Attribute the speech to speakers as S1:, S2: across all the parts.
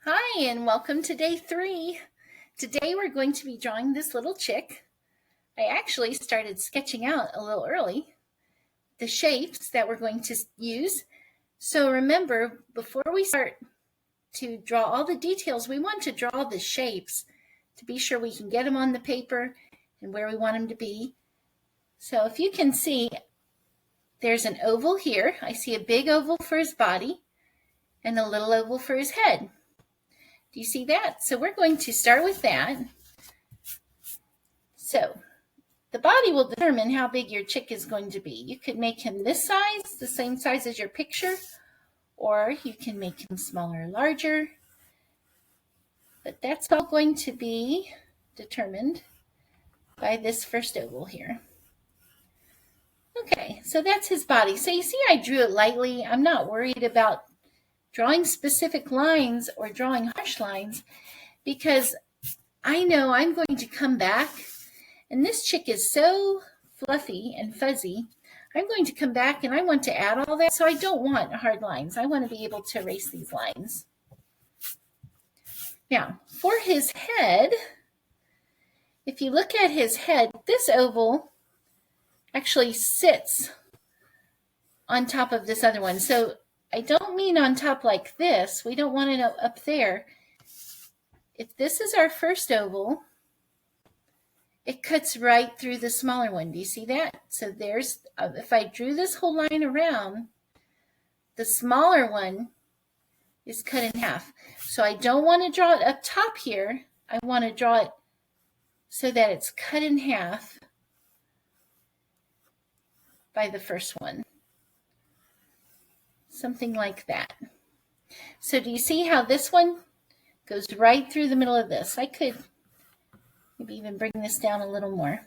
S1: Hi, and welcome to day 3. Today we're going to be drawing this little chick. I actually started sketching out a little early the shapes that we're going to use. So remember, before we start to draw all the details, we want to draw the shapes to be sure we can get them on the paper and where we want them to be. So if you can see, there's an oval here. I see a big oval for his body and a little oval for his head. Do you see that? So we're going to start with that. So the body will determine how big your chick is going to be. You could make him this size, the same size as your picture, or you can make him smaller or larger. But that's all going to be determined by this first oval here. Okay, so that's his body. So you see I drew it lightly. I'm not worried about drawing specific lines or drawing harsh lines because I know I'm going to come back, and this chick is so fluffy and fuzzy. I'm going to come back and I want to add all that, so I don't want hard lines. I want to be able to erase these lines. Now, for his head, if you look at his head, this oval actually sits on top of this other one. So I don't mean on top like this. We don't want it up there. If this is our first oval, it cuts right through the smaller one. Do you see that? So there's, if I drew this whole line around, the smaller one is cut in half. So I don't want to draw it up top here. I want to draw it so that it's cut in half by the first one. Something like that. So do you see how this one goes right through the middle of this? I could maybe even bring this down a little more.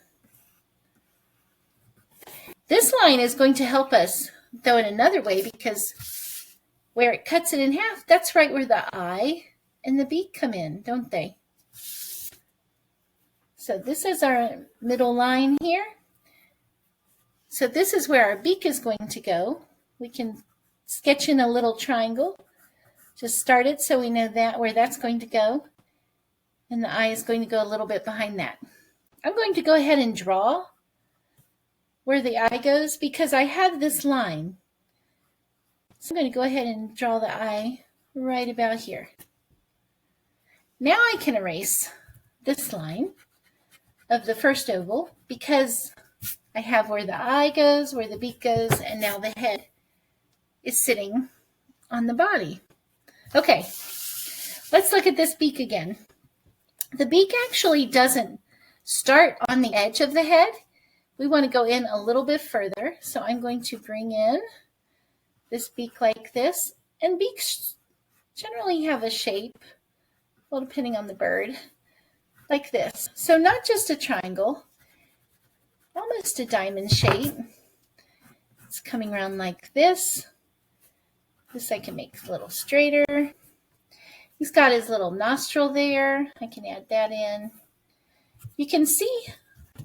S1: This line is going to help us, though, in another way, because where it cuts it in half, that's right where the eye and the beak come in, don't they? So this is our middle line here. So this is where our beak is going to go. We can sketch in a little triangle. Just start it so we know that where that's going to go. And the eye is going to go a little bit behind that. I'm going to go ahead and draw where the eye goes because I have this line. So I'm going to go ahead and draw the eye right about here. Now I can erase this line of the first oval because I have where the eye goes, where the beak goes, and now the head is sitting on the body. Okay, let's look at this beak again. The beak actually doesn't start on the edge of the head. We want to go in a little bit further. So I'm going to bring in this beak like this. And beaks generally have a shape, well, depending on the bird, like this. So not just a triangle, almost a diamond shape. It's coming around like this. This I can make a little straighter. He's got his little nostril there. I can add that in. You can see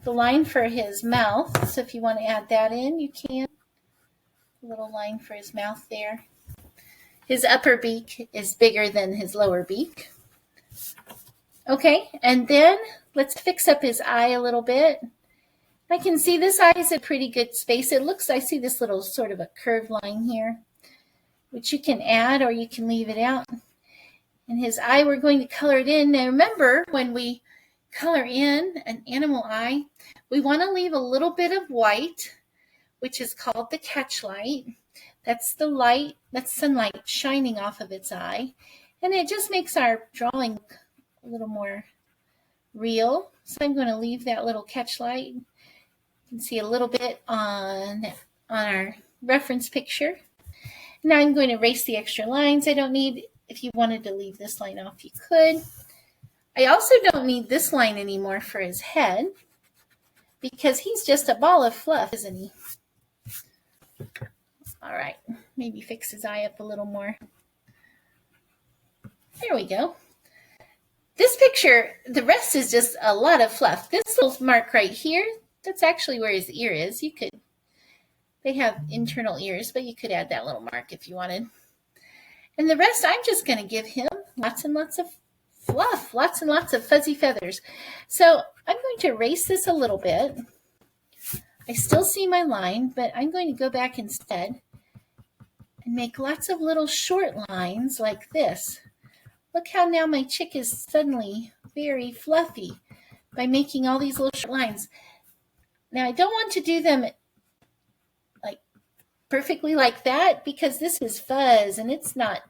S1: the line for his mouth. So if you want to add that in, you can. A little line for his mouth there. His upper beak is bigger than his lower beak. Okay, and then let's fix up his eye a little bit. I can see this eye is a pretty good space. It looks, I see this little sort of a curved line here, which you can add or you can leave it out. And his eye, we're going to color it in. Now remember, when we color in an animal eye, we want to leave a little bit of white, which is called the catch light. That's the light, that's sunlight shining off of its eye. And it just makes our drawing a little more real. So I'm going to leave that little catch light. You can see a little bit on our reference picture. Now I'm going to erase the extra lines I don't need. If you wanted to leave this line off, you could. I also don't need this line anymore for his head because he's just a ball of fluff, isn't he? All right, maybe fix his eye up a little more. There we go. This picture, the rest is just a lot of fluff. This little mark right here, that's actually where his ear is. You could, they have internal ears, but you could add that little mark if you wanted. And the rest, I'm just going to give him lots and lots of fluff, lots and lots of fuzzy feathers. So I'm going to erase this a little bit. I still see my line, but I'm going to go back instead and make lots of little short lines like this. Look how now my chick is suddenly very fluffy by making all these little short lines. Now I don't want to do them like perfectly like that because this is fuzz and it's not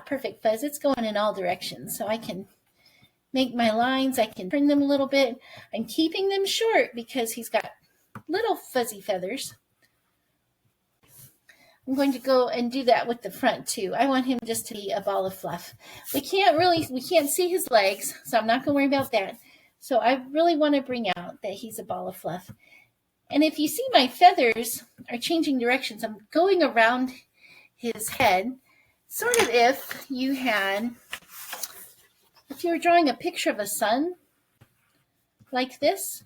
S1: perfect fuzz. It's going in all directions. So I can make my lines. I can trim them a little bit. I'm keeping them short because he's got little fuzzy feathers. I'm going to go and do that with the front too. I want him just to be a ball of fluff. We can't see his legs, so I'm not going to worry about that. So I really want to bring out that he's a ball of fluff. And if you see my feathers are changing directions, I'm going around his head, sort of if you were drawing a picture of a sun like this,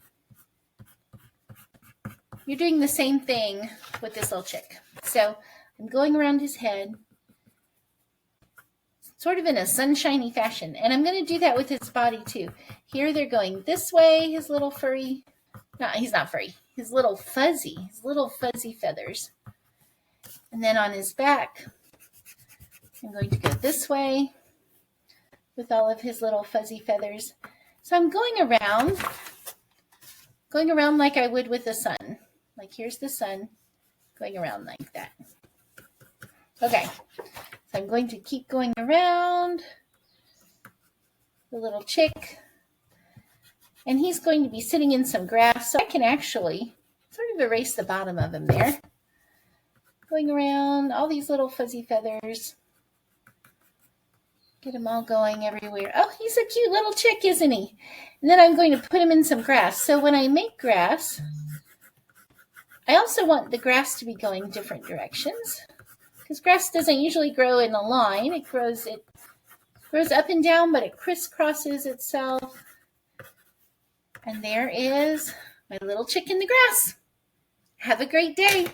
S1: you're doing the same thing with this little chick. So I'm going around his head, sort of in a sunshiny fashion. And I'm going to do that with his body too. Here they're going this way, his little furry, no, he's not furry, his little fuzzy feathers. And then on his back, I'm going to go this way with all of his little fuzzy feathers. So I'm going around like I would with the sun. Like here's the sun, going around like that. Okay, so I'm going to keep going around the little chick. And he's going to be sitting in some grass, so I can actually sort of erase the bottom of him there. Going around all these little fuzzy feathers. Get him all going everywhere. Oh, he's a cute little chick, isn't he? And then I'm going to put him in some grass. So when I make grass, I also want the grass to be going different directions. Because grass doesn't usually grow in a line. It grows up and down, but it crisscrosses itself. And there is my little chick in the grass. Have a great day.